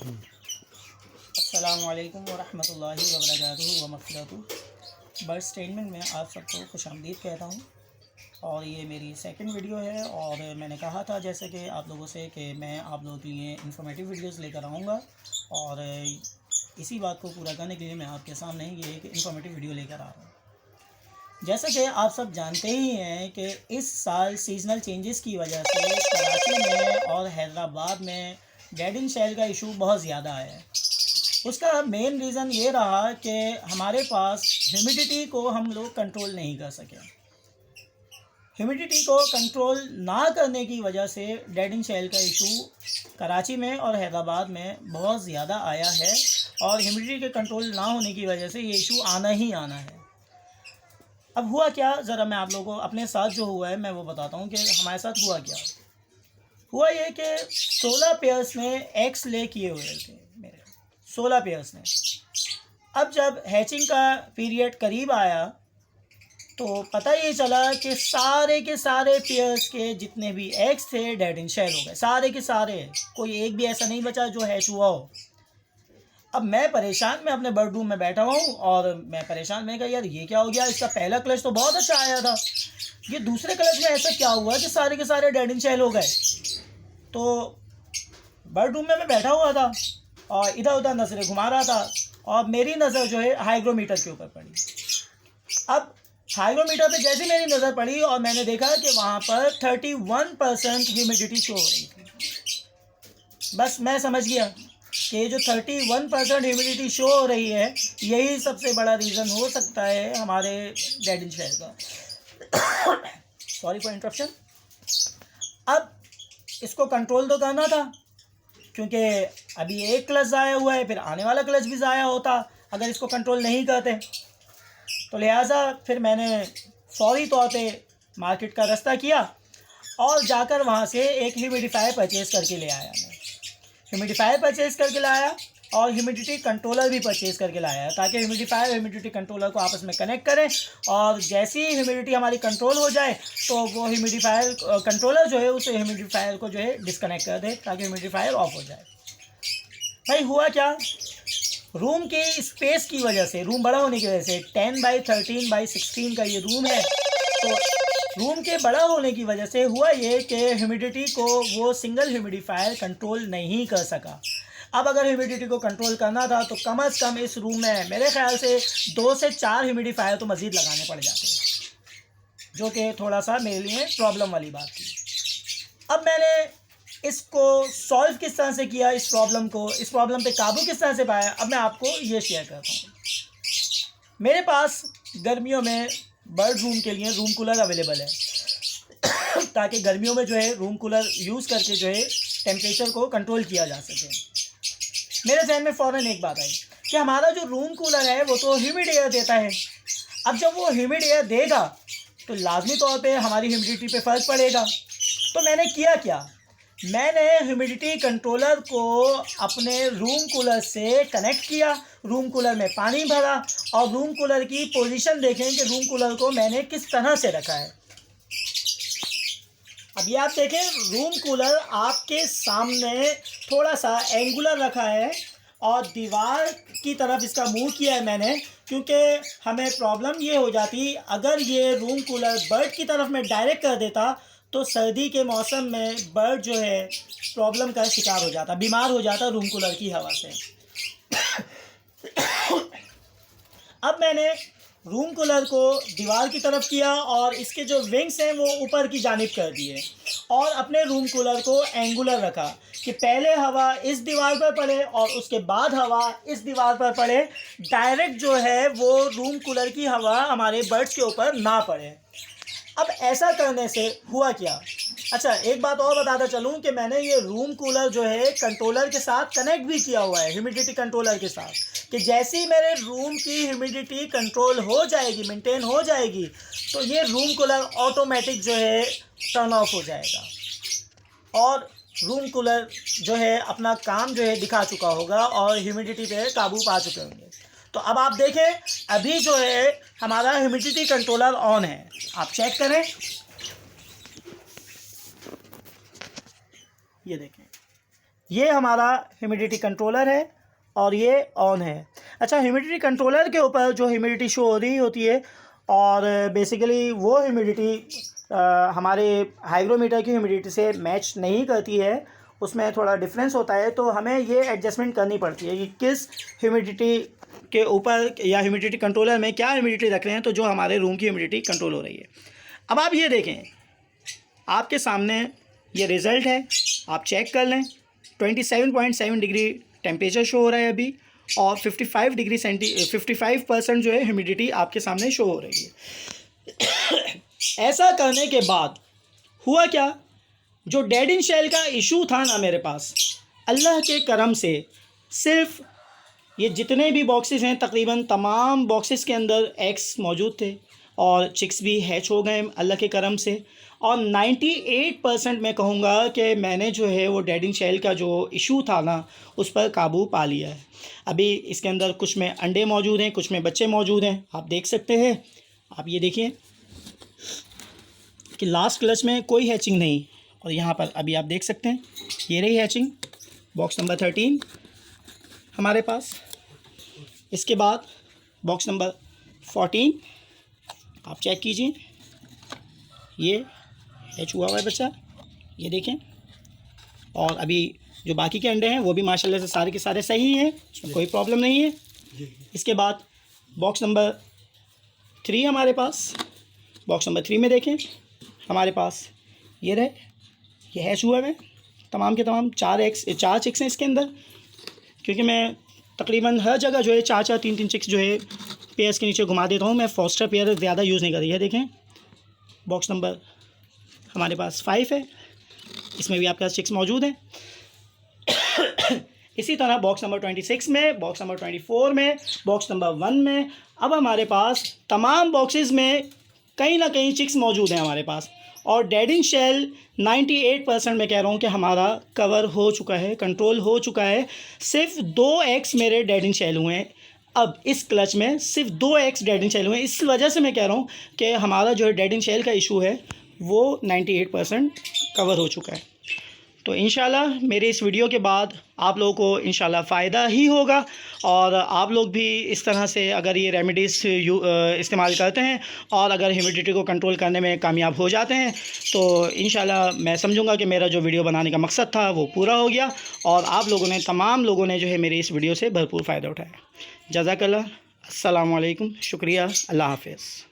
अस्सलामु अलैकुम वरहमतुल्लाहि वबरकातुहू व मग़फ़िरतुहू। बर्ड्स ट्रेनिंग में आप सबको खुशामदीद कहता हूँ और ये मेरी सेकंड वीडियो है। और मैंने कहा था जैसे कि आप लोगों से कि मैं आप लोगों के लिए इन्फॉर्मेटिव वीडियोस लेकर आऊँगा और इसी बात को पूरा करने के लिए मैं आपके सामने ये एक इन्फॉर्मेटिव वीडियो लेकर आ रहा हूँ। जैसा कि आप सब जानते ही हैं कि इस साल सीजनल चेंजेस की वजह से कराची में और हैदराबाद में डेड इन शेल का इशू बहुत ज़्यादा आया है। उसका मेन रीज़न ये रहा कि हमारे पास ह्यूमिडिटी को हम लोग कंट्रोल नहीं कर सके। ह्यूमिडिटी को कंट्रोल ना करने की वजह से डेड इन शेल का इशू कराची में और हैदराबाद में बहुत ज़्यादा आया है और ह्यूमिडिटी के कंट्रोल ना होने की वजह से ये इशू आना ही आना है। अब हुआ क्या, ज़रा मैं आप लोगों को अपने साथ जो हुआ है मैं वो बताता हूँ कि हमारे साथ हुआ क्या। हुआ ये कि 16 पेयर्स ने एग्स ले किए हुए थे मेरे, 16 पेयर्स ने। अब जब हैचिंग का पीरियड करीब आया तो पता ये चला कि सारे के सारे पेयर्स के जितने भी एग्स थे डेड इन शेल हो गए, सारे के सारे। कोई एक भी ऐसा नहीं बचा जो हैच हुआ हो। अब मैं परेशान, मैं अपने बर्ड रूम में बैठा हूँ और मैं परेशान, मैं कहा यार ये क्या हो गया, इसका पहला क्लच तो बहुत अच्छा आया था, ये दूसरे क्लच में ऐसा क्या हुआ कि सारे के सारे डेड इन शेल हो गए। तो बर्ड रूम में मैं बैठा हुआ था और इधर उधर नज़रें घुमा रहा था और मेरी नज़र जो है हाइग्रोमीटर के ऊपर पड़ी। अब हाइग्रोमीटर पे जैसे मेरी नज़र पड़ी और मैंने देखा कि वहाँ पर 31% ह्यूमिडिटी शो हो रही थी। बस मैं समझ गया कि जो 31% ह्यूमिडिटी शो हो रही है यही सबसे बड़ा रीज़न हो सकता है हमारे डेड इन शेल का। Sorry for interruption. अब इसको कंट्रोल तो करना था क्योंकि अभी एक क्लच ज़ाया हुआ है, फिर आने वाला क्लच भी ज़ाया होता अगर इसको कंट्रोल नहीं करते। तो लिहाजा फिर मैंने फौरी तौर पे मार्केट का रास्ता किया और जाकर वहाँ से एक ह्यूमिडिफायर परचेज़ करके ले आया। मैं ह्यूमिडिफायर परचेज़ करके लाया और ह्यूमिडिटी कंट्रोलर भी परचेज़ करके लाया ताकि ह्यूमिडिफायर ह्यूमिडिटी कंट्रोलर को आपस में कनेक्ट करें और जैसी ह्यूमिडिटी हमारी कंट्रोल हो जाए तो वो ह्यूमिडिफायर कंट्रोलर जो है उस ह्यूमिडिफायर को जो है डिस्कनेक्ट कर दे ताकि ह्यूमिडिफायर ऑफ हो जाए। भाई हुआ क्या, रूम के स्पेस की वजह से, रूम बड़ा होने की वजह से 10x13x16 का ये रूम है, तो रूम के बड़ा होने की वजह से हुआ ये कि ह्यूमिडिटी को वो सिंगल ह्यूमिडिफायर कंट्रोल नहीं कर सका। अब अगर ह्यूमिडिटी को कंट्रोल करना था तो कम से कम इस रूम में मेरे ख्याल से 2 से 4 ह्यूमिडिफायर तो मज़ीद लगाने पड़ जाते, जो कि थोड़ा सा मेरे लिए प्रॉब्लम वाली बात थी। अब मैंने इसको सॉल्व किस तरह से किया, इस प्रॉब्लम पे काबू किस तरह से पाया, अब मैं आपको ये शेयर करता हूँ। मेरे पास गर्मियों में बर्ड रूम के लिए रूम कूलर अवेलेबल है ताकि गर्मियों में जो है रूम कूलर यूज़ करके जो है टेम्परेचर को कंट्रोल किया जा सके। मेरे जहन में फ़ौरन एक बात आई कि हमारा जो रूम कूलर है वो तो ह्यूमिड एयर देता है। अब जब वो ह्यूमिड एयर देगा तो लाजमी तौर पे हमारी ह्यूमिडिटी पे फ़र्क पड़ेगा। तो मैंने किया क्या, मैंने ह्यूमिडिटी कंट्रोलर को अपने रूम कूलर से कनेक्ट किया, रूम कूलर में पानी भरा और रूम कूलर की पोजीशन देखें कि रूम कूलर को मैंने किस तरह से रखा है। अब ये आप देखें, रूम कूलर आपके सामने थोड़ा सा एंगुलर रखा है और दीवार की तरफ इसका मुंह किया है मैंने, क्योंकि हमें प्रॉब्लम ये हो जाती अगर ये रूम कूलर बर्ड की तरफ में डायरेक्ट कर देता तो सर्दी के मौसम में बर्ड जो है प्रॉब्लम का शिकार हो जाता, बीमार हो जाता रूम कूलर की हवा से। अब मैंने रूम कूलर को दीवार की तरफ किया और इसके जो विंग्स हैं वो ऊपर की जानिब कर दिए और अपने रूम कूलर को एंगुलर रखा कि पहले हवा इस दीवार पर पड़े और उसके बाद हवा इस दीवार पर पड़े, डायरेक्ट जो है वो रूम कूलर की हवा हमारे बर्ड्स के ऊपर ना पड़े। अब ऐसा करने से हुआ क्या, अच्छा एक बात और बताता चलूँ कि मैंने ये रूम कूलर जो है कंट्रोलर के साथ कनेक्ट भी किया हुआ है, ह्यूमिडिटी कंट्रोलर के साथ, कि जैसे ही मेरे रूम की ह्यूमिडिटी कंट्रोल हो जाएगी, मेंटेन हो जाएगी, तो ये रूम कूलर ऑटोमेटिक जो है टर्न ऑफ हो जाएगा और रूम कूलर जो है अपना काम जो है दिखा चुका होगा और ह्यूमिडिटी पे काबू पा चुके होंगे। तो अब आप देखें, अभी जो है हमारा ह्यूमिडिटी कंट्रोलर ऑन है, आप चेक करें, ये देखें ये हमारा ह्यूमिडिटी कंट्रोलर है और ये ऑन है। अच्छा, ह्यूमिडिटी कंट्रोलर के ऊपर जो ह्यूमिडिटी शो हो रही होती है और बेसिकली वो ह्यूमिडिटी हमारे हाइग्रोमीटर की ह्यूमिडिटी से मैच नहीं करती है, उसमें थोड़ा डिफरेंस होता है। तो हमें ये एडजस्टमेंट करनी पड़ती है कि किस ह्यूमिडिटी के ऊपर या ह्यूमिडिटी कंट्रोलर में क्या ह्यूमिडिटी रख रहे हैं, तो जो हमारे रूम की ह्यूमिडिटी कंट्रोल हो रही है। अब आप ये देखें, आपके सामने ये रिज़ल्ट है, आप चेक कर लें। 27.7 डिग्री टेम्परेचर शो हो रहा है अभी और 55% जो है ह्यूमिडिटी आपके सामने शो हो रही है। ऐसा करने के बाद हुआ क्या, जो डेड इन शेल का इशू था ना मेरे पास, अल्लाह के करम से सिर्फ ये जितने भी बॉक्सेस हैं तकरीबन तमाम बॉक्सेस के अंदर एग्स मौजूद थे और चिक्स भी हैच हो गए अल्लाह के करम से। और 98% मैं कहूँगा कि मैंने जो है वो डेड इन शेल का जो इशू था ना उस पर काबू पा लिया है। अभी इसके अंदर कुछ में अंडे मौजूद हैं, कुछ में बच्चे मौजूद हैं, आप देख सकते हैं। आप ये देखिए कि लास्ट क्लच में कोई हैचिंग नहीं, और यहाँ पर अभी आप देख सकते हैं ये रही हैचिंग, बॉक्स नंबर 13 हमारे पास। इसके बाद बॉक्स नंबर 14 आप चेक कीजिए, ये हैच हुआ है बच्चा, ये देखें। और अभी जो बाकी के अंडे हैं वो भी माशाल्लाह से सारे के सारे सही हैं, उसमें कोई प्रॉब्लम नहीं है। इसके बाद बॉक्स नंबर 3 हमारे पास, बॉक्स नंबर 3 में देखें हमारे पास ये रहे, ये हैच हुआ है तमाम के तमाम। 4 चिक्स हैं इसके अंदर, क्योंकि मैं तकरीबन हर जगह जो है 4 3 चिक्स जो है पेयर्स के नीचे घुमा देता हूँ। मैं फॉस्टर पेयर ज़्यादा यूज़ नहीं कर रही है। देखें बॉक्स नंबर हमारे पास 5 है, इसमें भी आपके पास चिक्स मौजूद हैं। इसी तरह बॉक्स नंबर 26 में, बॉक्स नंबर 24 में, बॉक्स नंबर 1 में, अब हमारे पास तमाम बॉक्सेस में कहीं ना कहीं चिक्स मौजूद हैं हमारे पास। और डेड इन शेल 98% मैं कह रहा हूँ कि हमारा कवर हो चुका है, कंट्रोल हो चुका है। सिर्फ 2 एग्स मेरे डेड इन शेल हुए हैं। अब इस क्लच में सिर्फ 2 एग्स डेड इन शेल हुए हैं। इस वजह से मैं कह रहा हूँ कि हमारा जो है डेड इन शेल का इशू है वो 98% कवर हो चुका है। तो इंशाल्लाह मेरे इस वीडियो के बाद आप लोगों को इंशाल्लाह फ़ायदा ही होगा, और आप लोग भी इस तरह से अगर ये रेमेडीज़ इस्तेमाल करते हैं और अगर ह्यूमिडिटी को कंट्रोल करने में कामयाब हो जाते हैं तो इंशाल्लाह मैं समझूंगा कि मेरा जो वीडियो बनाने का मकसद था वो पूरा हो गया, और आप लोगों ने, तमाम लोगों ने जो है मेरी इस वीडियो से भरपूर फ़ायदा उठाया। जज़ाकल्लाह, अस्सलामु अलैकुम, शुक्रिया, अल्लाह हाफ़िज़।